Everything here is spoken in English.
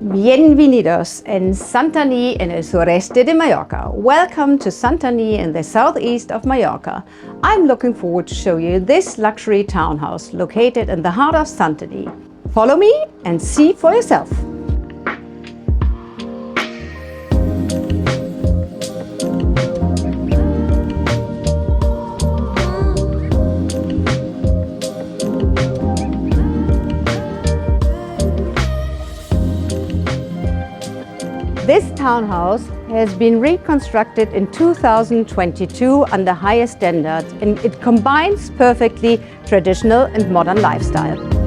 Bienvenidos en Santanyi en el sureste de Mallorca. Welcome to Santanyi in the southeast of Mallorca. I'm looking forward to show you this luxury townhouse located in the heart of Santanyi. Follow me and see for yourself. This townhouse has been reconstructed in 2022 under higher standards, and it combines perfectly traditional and modern lifestyle.